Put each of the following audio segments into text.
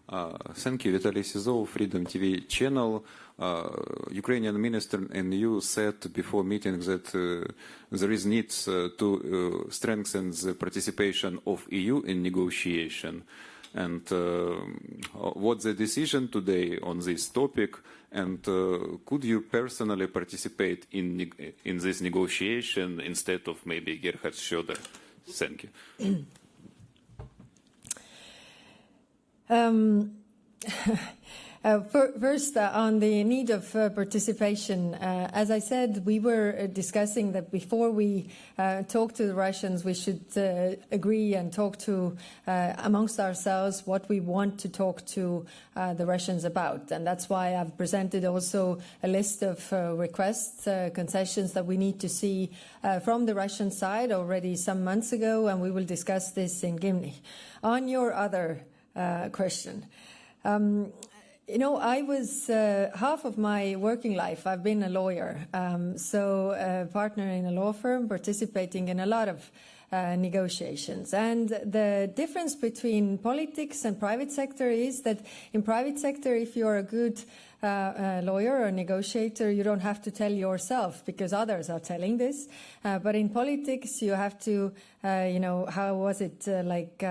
Thank you, Vitaly Sizov, Freedom TV channel. Ukrainian minister and you said before meeting that there is need to strengthen the participation of EU in negotiation. And what's the decision today on this topic? And could you personally participate in this negotiation instead of maybe Gerhard Schröder? Thank you. First, on the need of participation, as I said, we were discussing that before we talk to the Russians, we should agree and talk to amongst ourselves what we want to talk to the Russians about. And that's why I've presented also a list of requests, concessions that we need to see from the Russian side already some months ago, and we will discuss this in Gimli. On your other question, you know, I was half of my working life, I've been a lawyer, so a partner in a law firm, participating in a lot of negotiations. And the difference between politics and private sector is that in private sector, if you're a good lawyer or negotiator, you don't have to tell yourself because others are telling this. But in politics, you have to, you know, how was it like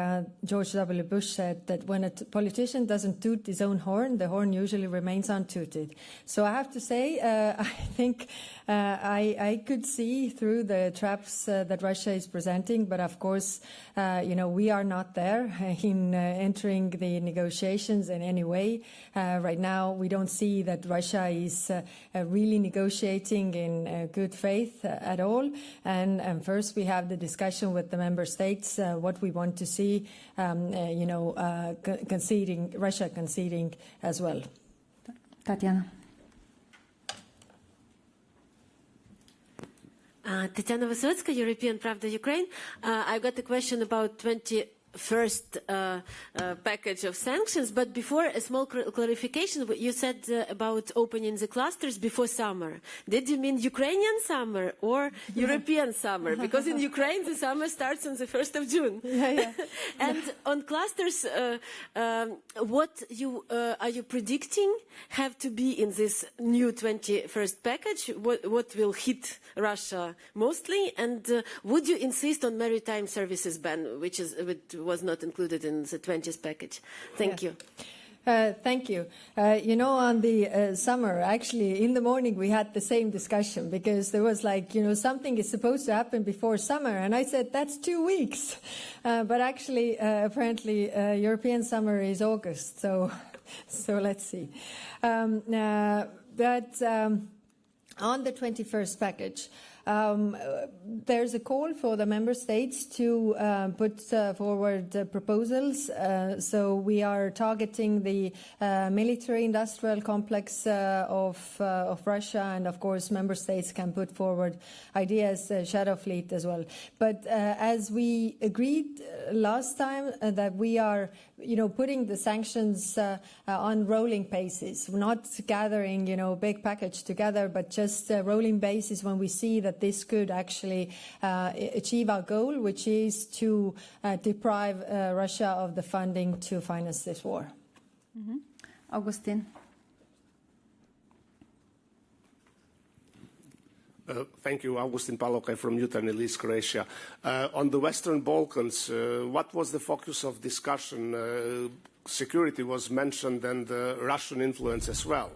George W. Bush said that when a politician doesn't toot his own horn, the horn usually remains untooted. So I have to say, I think I could see through the traps that Russia is presenting, but of course, you know, we are not there in entering the negotiations in any way. Right now, we don't see that Russia is really negotiating in good faith at all. And first, we have the discussion with the member states, what we want to see, you know, Russia conceding as well. Tatiana. Tatiana Vysotska, European Pravda, Ukraine. I've got a question about 21st package of sanctions, but before a small clarification, you said about opening the clusters before summer. Did you mean Ukrainian summer or European summer? Because in Ukraine the summer starts on the 1st of June. Yeah. And on clusters, what are you predicting have to be in this new 21st package? What will hit Russia mostly? And would you insist on maritime services ban, which was not included in the 20th package? Thank you. Thank you. You know, on the summer, actually, in the morning, we had the same discussion because there was like, you know, something is supposed to happen before summer. And I said, that's 2 weeks. But actually, apparently, European summer is August. So let's see. But on the 21st package, there's a call for the member states to put forward proposals. So we are targeting the military-industrial complex of Russia, and of course, member states can put forward ideas, shadow fleet as well. But as we agreed last time, that we are, you know, putting the sanctions on rolling basis, not gathering, you know, big package together, but just rolling basis when we see that this could actually achieve our goal, which is to deprive Russia of the funding to finance this war. Mm-hmm. Augustin. Thank you. Augustin Palokaj from Jutarnji List, Croatia. On the Western Balkans, what was the focus of discussion? Security was mentioned and Russian influence as well.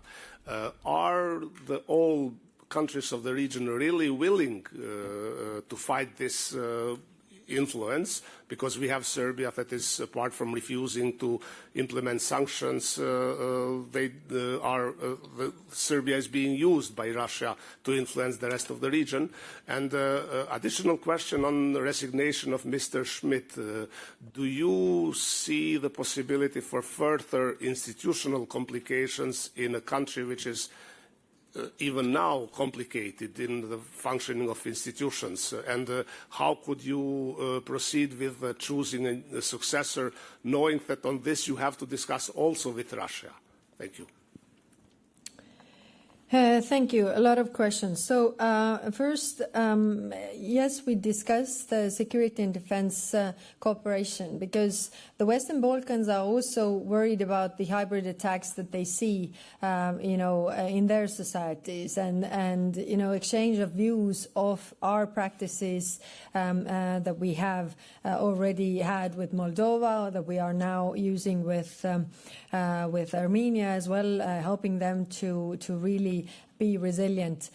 Are all countries of the region really willing to fight this influence? Because we have Serbia that is, apart from refusing to implement sanctions, Serbia is being used by Russia to influence the rest of the region. And additional question on the resignation of Mr. Schmidt. Do you see the possibility for further institutional complications in a country which is even now complicated in the functioning of institutions? And how could you proceed with choosing a successor, knowing that on this you have to discuss also with Russia? Thank you. Thank you. A lot of questions. So first, yes, we discussed security and defense cooperation because the Western Balkans are also worried about the hybrid attacks that they see, in their societies and exchange of views of our practices that we have already had with Moldova, that we are now using with Armenia as well, helping them to really be resilient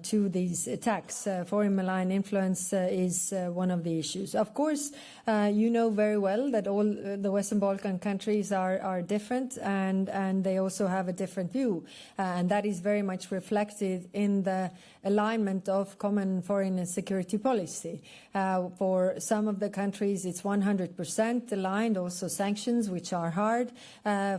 to these attacks. Foreign malign influence is one of the issues. Of course, you know very well that all the Western Balkan countries are different and they also have a different view. And that is very much reflected in the alignment of common foreign and security policy. For some of the countries, it's 100% aligned, also sanctions, which are hard.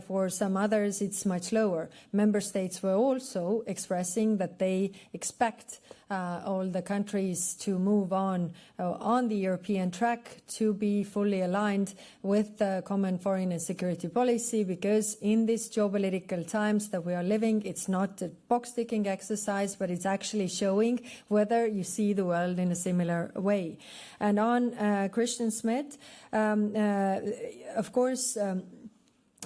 For some others, it's much lower. Member states were also expressing that they expect all the countries to move on the European track to be fully aligned with the common foreign and security policy, because in these geopolitical times that we are living, it's not a box-ticking exercise, but it's actually showing whether you see the world in a similar way. And on Christian Smith, of course,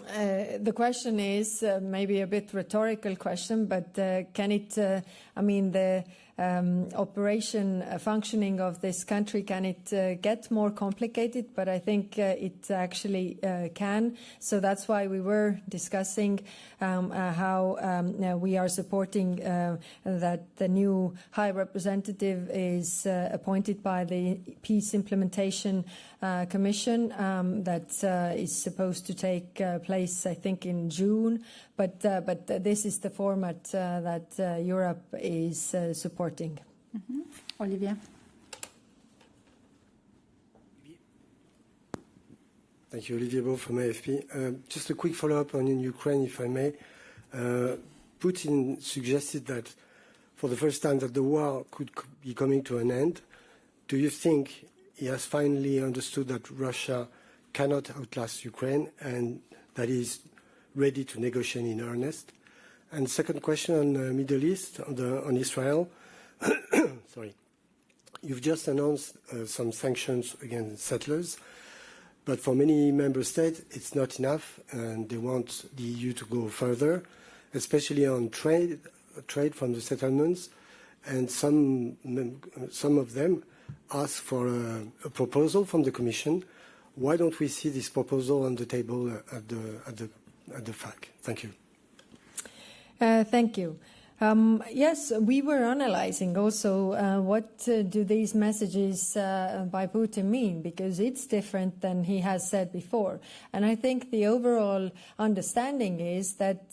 the question is maybe a bit rhetorical question, but can it, the operation functioning of this country, can it get more complicated? But I think it actually can. So that's why we were discussing how we are supporting that the new High Representative is appointed by the Peace Implementation Commission that is supposed to take place, I think, in June. But this is the format that Europe is supporting. Mm-hmm. Olivier. Thank you, Olivier Beau from AFP. Just a quick follow-up on in Ukraine, if I may. Putin suggested that for the first time that the war could be coming to an end. Do you think he has finally understood that Russia cannot outlast Ukraine and that he is ready to negotiate in earnest? And second question on the Middle East, on Israel. Sorry. You've just announced some sanctions against settlers, but for many member states, it's not enough, and they want the EU to go further, especially on trade from the settlements, and some of them ask for a proposal from the Commission. Why don't we see this proposal on the table at the FAC? Thank you. Thank you. Yes, we were analyzing also what do these messages by Putin mean, because it's different than he has said before. And I think the overall understanding is that,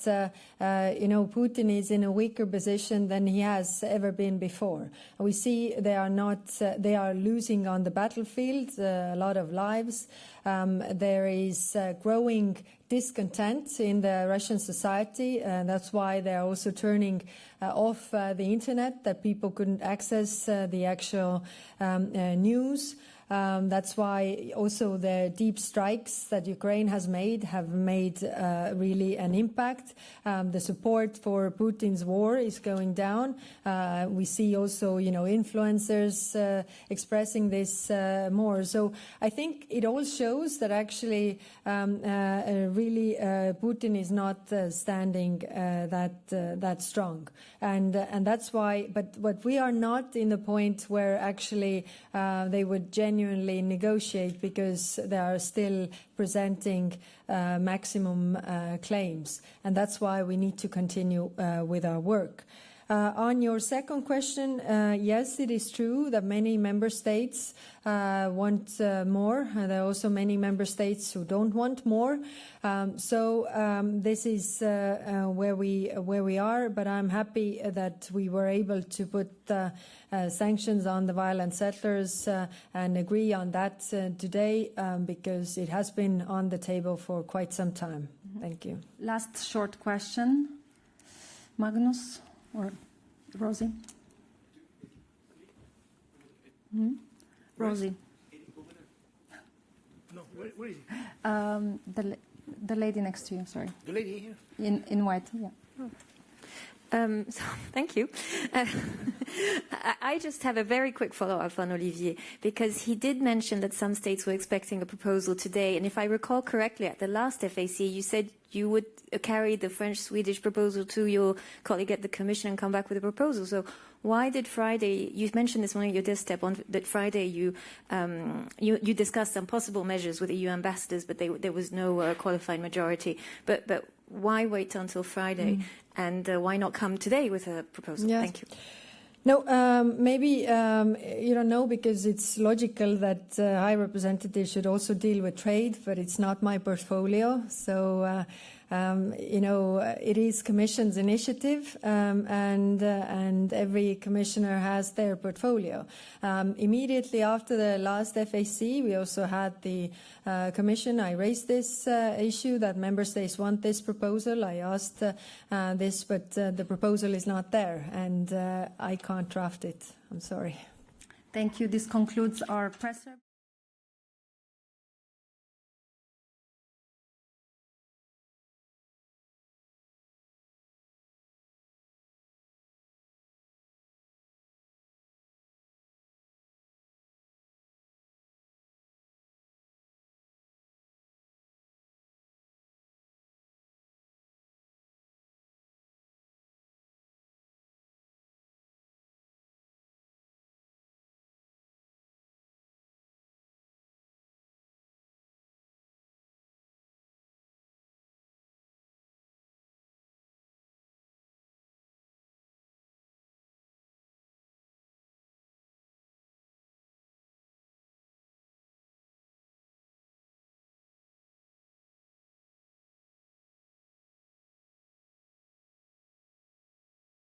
Putin is in a weaker position than he has ever been before. We see they are losing on the battlefield a lot of lives. There is growing discontent in the Russian society, and that's why they're also turning off the internet, that people couldn't access the actual news. That's why also the deep strikes that Ukraine has made have made really an impact. The support for Putin's war is going down. We see also, influencers expressing this more. So I think it all shows that actually really Putin is not standing that strong. And that's why, but we are not in the point where actually they would genuinely negotiate, because they are still presenting maximum claims, and that's why we need to continue with our work. On your second question, yes, it is true that many member states want more. There are also many member states who don't want more. So this is where we are. But I'm happy that we were able to put sanctions on the violent settlers and agree on that today, because it has been on the table for quite some time. Mm-hmm. Thank you. Last short question, Magnus. Or Rosie? Hmm? Rosie. No, where is it? The lady next to you, sorry. The lady here? In white, yeah. So, thank you. I just have a very quick follow-up on Olivier, because he did mention that some states were expecting a proposal today. And if I recall correctly, at the last FAC, you said you would carry the French-Swedish proposal to your colleague at the Commission and come back with a proposal. So why did Friday, you mentioned this morning, your desk step on that Friday you discussed some possible measures with EU ambassadors, but there was no qualified majority. But why wait until Friday? And why not come today with a proposal? Yes. Thank you. No, maybe you don't know, because it's logical that High Representative should also deal with trade, but it's not my portfolio. So, it is Commission's initiative, and every commissioner has their portfolio. Immediately after the last FAC, we also had the Commission. I raised this issue that member states want this proposal. I asked this, but the proposal is not there, and I can't draft it. I'm sorry. Thank you. This concludes our press.